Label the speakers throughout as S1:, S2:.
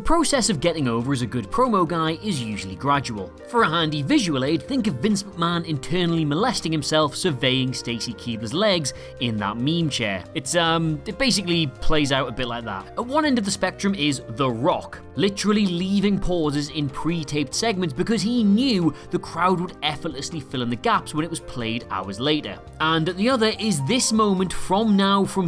S1: process of getting over as a good promo guy is usually gradual. For a handy visual aid, think of Vince McMahon internally molesting himself surveying Stacy Keibler's legs in that meme chair. It basically plays out a bit like that. At one end of the spectrum is The Rock, literally leaving pauses in pre-taped segments because he knew the crowd would effortlessly fill in the gaps when it was played hours later. And at the other is this moment from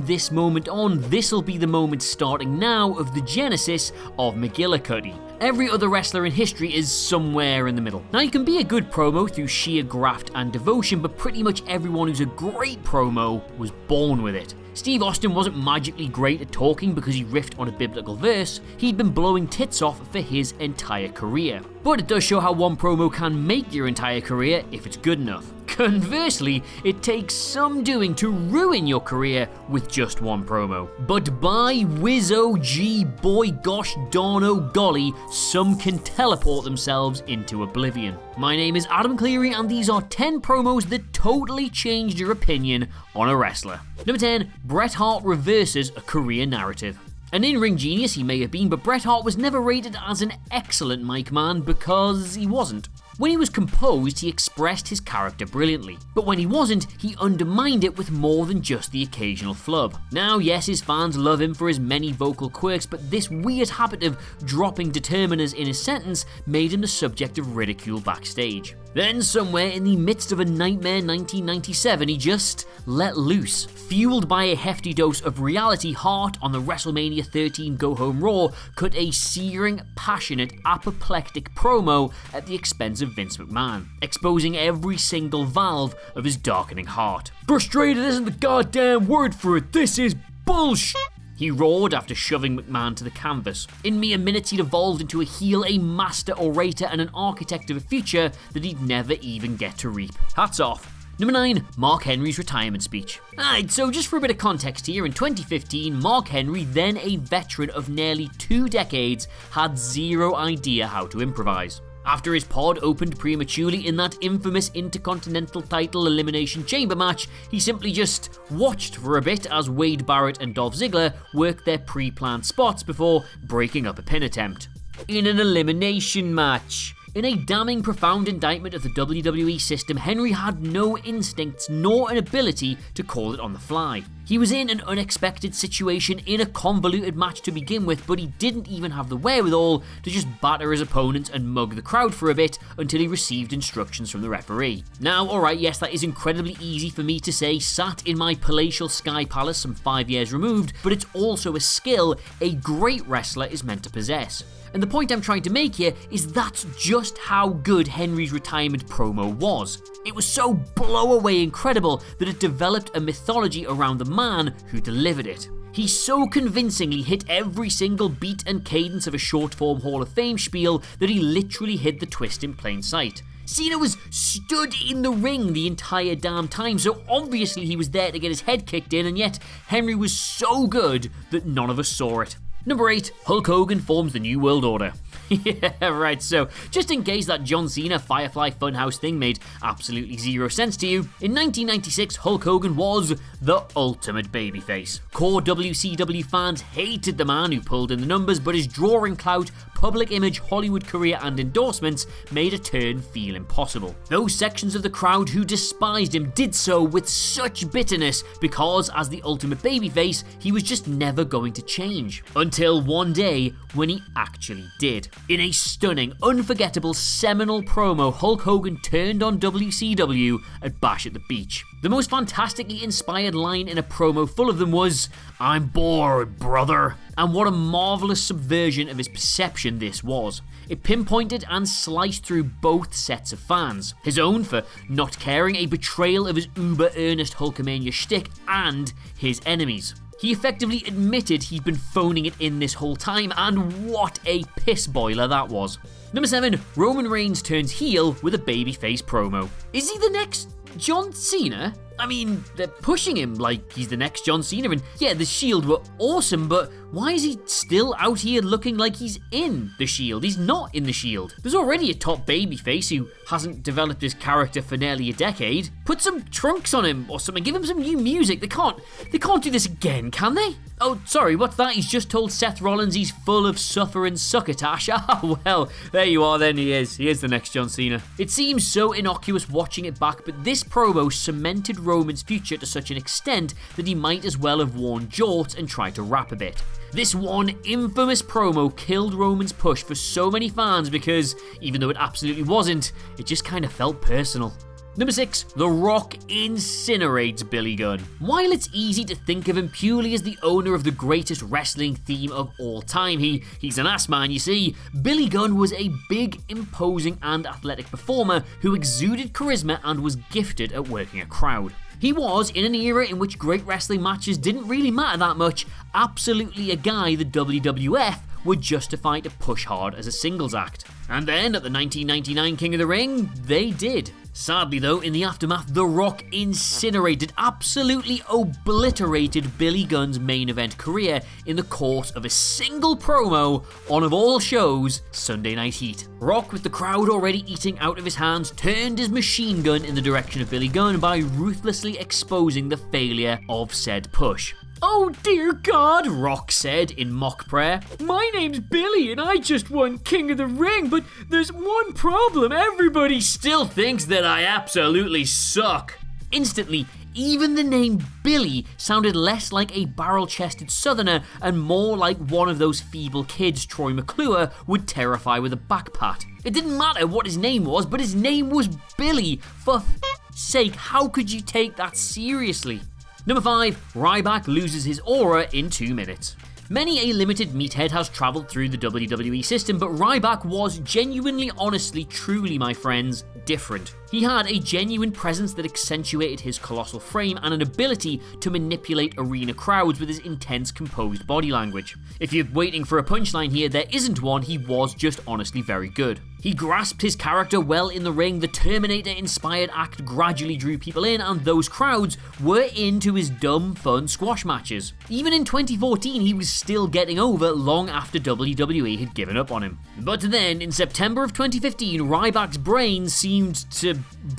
S1: this moment on, this'll be the moment starting now of the genesis of McGillicuddy. Every other wrestler in history is somewhere in the middle. Now, you can be a good promo through sheer graft and devotion, but pretty much everyone who's a great promo was born with it. Steve Austin wasn't magically great at talking because he riffed on a biblical verse, he'd been blowing tits off for his entire career. But it does show how one promo can make your entire career if it's good enough. Conversely, it takes some doing to ruin your career with just one promo. But by whiz gee boy gosh darn oh golly, some can teleport themselves into oblivion. My name is Adam Cleary and these are 10 promos that totally changed your opinion on a wrestler. Number 10, Bret Hart reverses a career narrative. An in-ring genius he may have been, but Bret Hart was never rated as an excellent mic man because he wasn't. When he was composed, he expressed his character brilliantly, but when he wasn't, he undermined it with more than just the occasional flub. Now, yes, his fans love him for his many vocal quirks, but this weird habit of dropping determiners in a sentence made him the subject of ridicule backstage. Then, somewhere in the midst of a nightmare 1997, he just let loose. Fueled by a hefty dose of reality, Hart on the WrestleMania 13 Go Home Raw cut a searing, passionate, apoplectic promo at the expense of Vince McMahon, exposing every single valve of his darkening heart. "Frustrated isn't the goddamn word for it, this is bullshit!" he roared after shoving McMahon to the canvas. In mere minutes, he'd evolved into a heel, a master orator, and an architect of a future that he'd never even get to reap. Hats off. Number 9, Mark Henry's retirement speech. Alright, so just for a bit of context here, in 2015, Mark Henry, then a veteran of nearly 2 decades, had zero idea how to improvise. After his pod opened prematurely in that infamous Intercontinental title Elimination Chamber match, he simply just watched for a bit as Wade Barrett and Dolph Ziggler worked their pre-planned spots before breaking up a pin attempt. In an elimination match. In a damning profound indictment of the WWE system, Henry had no instincts nor an ability to call it on the fly. He was in an unexpected situation in a convoluted match to begin with, but he didn't even have the wherewithal to just batter his opponents and mug the crowd for a bit until he received instructions from the referee. Now, alright, yes, that is incredibly easy for me to say, sat in my palatial Sky Palace some 5 years removed, but it's also a skill a great wrestler is meant to possess. And the point I'm trying to make here is that's just how good Henry's retirement promo was. It was so blow-away incredible that it developed a mythology around the man who delivered it. He so convincingly hit every single beat and cadence of a short-form Hall of Fame spiel that he literally hid the twist in plain sight. Cena was stood in the ring the entire damn time, so obviously he was there to get his head kicked in, and yet Henry was so good that none of us saw it. Number 8, Hulk Hogan forms the New World Order. Yeah, right, so just in case that John Cena Firefly Funhouse thing made absolutely zero sense to you, in 1996 Hulk Hogan was the ultimate babyface. Core WCW fans hated the man who pulled in the numbers, but his drawing clout, public image, Hollywood career and endorsements made a turn feel impossible. Those sections of the crowd who despised him did so with such bitterness because as the ultimate babyface, he was just never going to change. Until one day when he actually did. In a stunning, unforgettable, seminal promo, Hulk Hogan turned on WCW at Bash at the Beach. The most fantastically inspired line in a promo full of them was, "I'm bored, brother." And what a marvellous subversion of his perception this was. It pinpointed and sliced through both sets of fans. His own for not caring, a betrayal of his uber-earnest Hulkamania shtick, and his enemies. He effectively admitted he'd been phoning it in this whole time, and what a piss boiler that was. Number 7, Roman Reigns turns heel with a babyface promo. Is he the next John Cena? I mean, they're pushing him like he's the next John Cena, and yeah, the Shield were awesome, but why is he still out here looking like he's in the Shield? He's not in the Shield. There's already a top babyface who hasn't developed his character for nearly a decade. Put some trunks on him or something, give him some new music. They can't do this again, can they? Oh, sorry, what's that? He's just told Seth Rollins he's full of SUFFERIN SUCCOTASH. Ah, well, there you are then, he is. He is the next John Cena. It seems so innocuous watching it back, but this promo cemented Roman's future to such an extent that he might as well have worn jorts and tried to rap a bit. This one infamous promo killed Roman's push for so many fans because, even though it absolutely wasn't, it just kind of felt personal. Number 6, The Rock incinerates Billy Gunn. While it's easy to think of him purely as the owner of the greatest wrestling theme of all time, he's an ass man, you see, Billy Gunn was a big, imposing and athletic performer who exuded charisma and was gifted at working a crowd. He was, in an era in which great wrestling matches didn't really matter that much, absolutely a guy the WWF would justify to push hard as a singles act. And then, at the 1999 King of the Ring, they did. Sadly though, in the aftermath, The Rock incinerated, absolutely obliterated Billy Gunn's main event career in the course of a single promo on, of all shows, Sunday Night Heat. Rock, with the crowd already eating out of his hands, turned his machine gun in the direction of Billy Gunn by ruthlessly exposing the failure of said push. "Oh dear God," Rock said in mock prayer. "My name's Billy and I just won King of the Ring, but there's one problem. Everybody still thinks that I absolutely suck." Instantly, even the name Billy sounded less like a barrel-chested southerner and more like one of those feeble kids Troy McClure would terrify with a back pat. It didn't matter what his name was, but his name was Billy. For f***'s sake, how could you take that seriously? Number 5, RYBACK loses his aura in 2 minutes. Many a limited meathead has travelled through the WWE system, but RYBACK was genuinely, honestly, truly, my friends, different. He had a genuine presence that accentuated his colossal frame and an ability to manipulate arena crowds with his intense, composed body language. If you're waiting for a punchline here, there isn't one. He was just honestly very good. He grasped his character well in the ring, the Terminator-inspired act gradually drew people in, and those crowds were into his dumb, fun squash matches. Even in 2014, he was still getting over long after WWE had given up on him. But then, in September of 2015, RYBACK's brain seemed to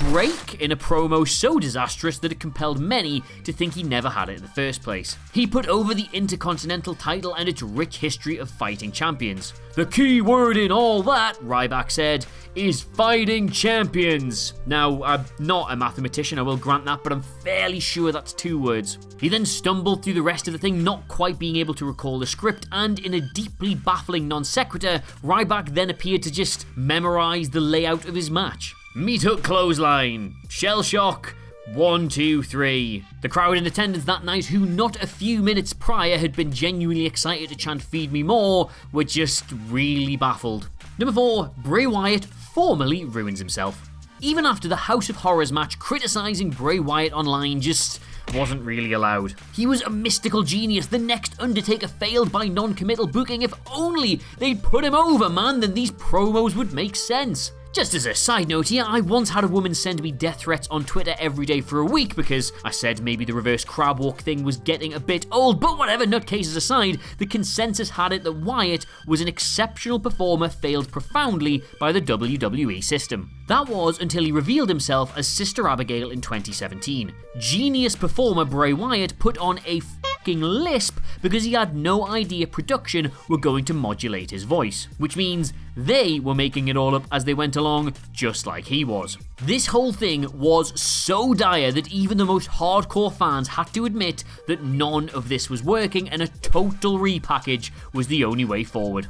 S1: break in a promo so disastrous that it compelled many to think he never had it in the first place. He put over the Intercontinental title and its rich history of fighting champions. "The key word in all that," RYBACK said, "is fighting champions." Now, I'm not a mathematician, I will grant that, but I'm fairly sure that's 2 words. He then stumbled through the rest of the thing, not quite being able to recall the script, and in a deeply baffling non sequitur, RYBACK then appeared to just memorize the layout of his match. "MEATHOOK clothesline, shell shock, 1, 2, 3. The crowd in attendance that night, who not a few minutes prior had been genuinely excited to chant "Feed me more," were just really baffled. Number 4, Bray Wyatt formally ruins himself. Even after the House of Horrors match, criticising Bray Wyatt online just wasn't really allowed. He was a mystical genius, the next Undertaker failed by non-committal booking. If only they'd put him over, man, then these promos would make sense. Just as a side note here, I once had a woman send me death threats on Twitter every day for a week because I said maybe the reverse crab walk thing was getting a bit old, but whatever, nutcases aside, the consensus had it that Wyatt was an exceptional performer failed profoundly by the WWE system. That was until he revealed himself as Sister Abigail in 2017. Genius performer Bray Wyatt put on a fucking lisp because he had no idea production were going to modulate his voice, which means they were making it all up as they went along, just like he was. This whole thing was so dire that even the most hardcore fans had to admit that none of this was working and a total repackage was the only way forward.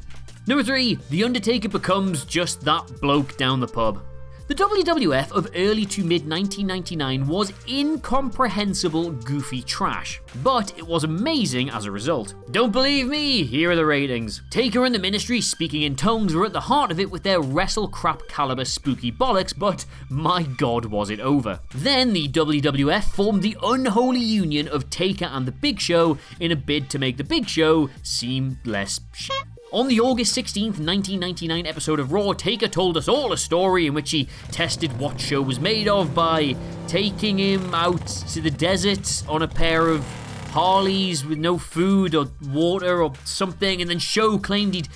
S1: Number 3, The Undertaker becomes just that bloke down the pub. The WWF of early to mid 1999 was incomprehensible, goofy trash, but it was amazing as a result. Don't believe me? Here are the ratings. Taker and the Ministry speaking in tongues were at the heart of it with their wrestle crap caliber spooky bollocks, but my god was it over. Then the WWF formed the unholy union of Taker and the Big Show in a bid to make the Big Show seem less shit. On the August 16th, 1999 episode of Raw, Taker told us all a story in which he tested what show was made of by taking him out to the desert on a pair of Harleys with no food or water or something, and then Show claimed he'd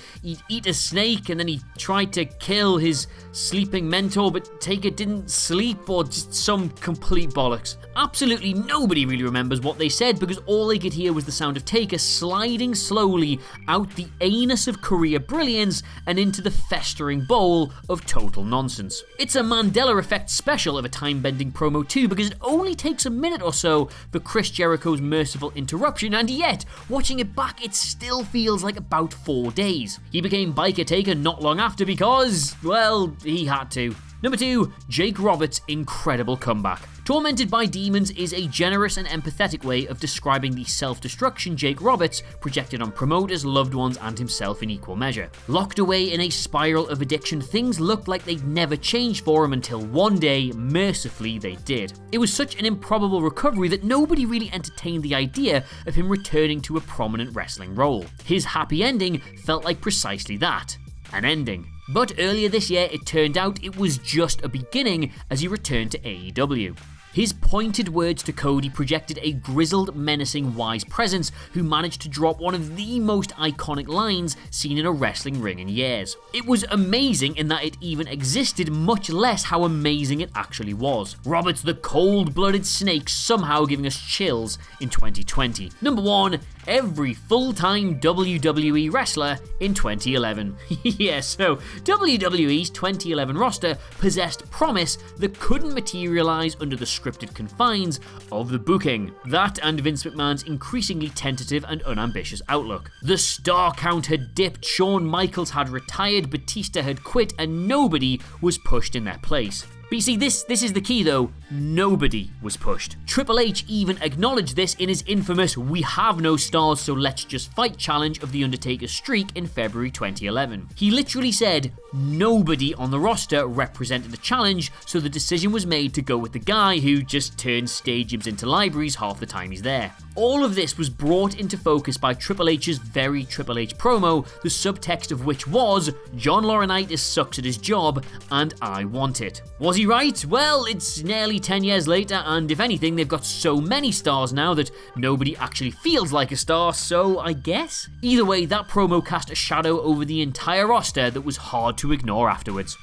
S1: eat a snake, and then he tried to kill his sleeping mentor, but Taker didn't sleep, or just some complete bollocks. Absolutely nobody really remembers what they said, because all they could hear was the sound of Taker sliding slowly out the anus of career brilliance and into the festering bowl of total nonsense. It's a Mandela effect special of a time-bending promo too, because it only takes a minute or so for Chris Jericho's merciful interruption, and yet, watching it back, it still feels like about 4 days. He became Biker Taker not long after because, well, he had to. Number 2, Jake Roberts' incredible comeback. Tormented by Demons is a generous and empathetic way of describing the self-destruction Jake Roberts projected on promoters, loved ones, and himself in equal measure. Locked away in a spiral of addiction, things looked like they'd never change for him until one day, mercifully, they did. It was such an improbable recovery that nobody really entertained the idea of him returning to a prominent wrestling role. His happy ending felt like precisely that, an ending. But earlier this year, it turned out it was just a beginning as he returned to AEW. His pointed words to Cody projected a grizzled, menacing, wise presence who managed to drop one of the most iconic lines seen in a wrestling ring in years. It was amazing in that it even existed, much less how amazing it actually was. Roberts the cold-blooded snake somehow giving us chills in 2020. Number 1, every full-time WWE wrestler in 2011. Yeah, so WWE's 2011 roster possessed promise that couldn't materialize under the scripted confines of the booking. That and Vince McMahon's increasingly tentative and unambitious outlook. The star count had dipped, Shawn Michaels had retired, Batista had quit, and nobody was pushed in their place. But you see, this is the key though, nobody was pushed. Triple H even acknowledged this in his infamous "We have no stars, so let's just fight" challenge of The Undertaker's streak in February 2011. He literally said nobody on the roster represented the challenge, so the decision was made to go with the guy who just turns stadiums into libraries half the time he's there. All of this was brought into focus by Triple H's very Triple H promo, the subtext of which was, John Laurinaitis sucks at his job, and I want it. Was he right? Well, it's nearly 10 years later, and if anything, they've got so many stars now that nobody actually feels like a star, so I guess? Either way, that promo cast a shadow over the entire roster that was hard to ignore afterwards.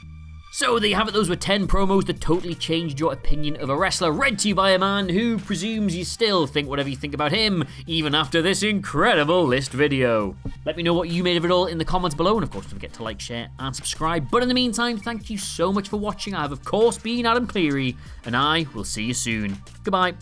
S1: So there you have it, those were 10 promos that totally changed your opinion of a wrestler, read to you by a man who presumes you still think whatever you think about him, even after this incredible list video. Let me know what you made of it all in the comments below, and of course don't forget to like, share, and subscribe. But in the meantime, thank you so much for watching. I have of course been Adam Cleary, and I will see you soon. Goodbye.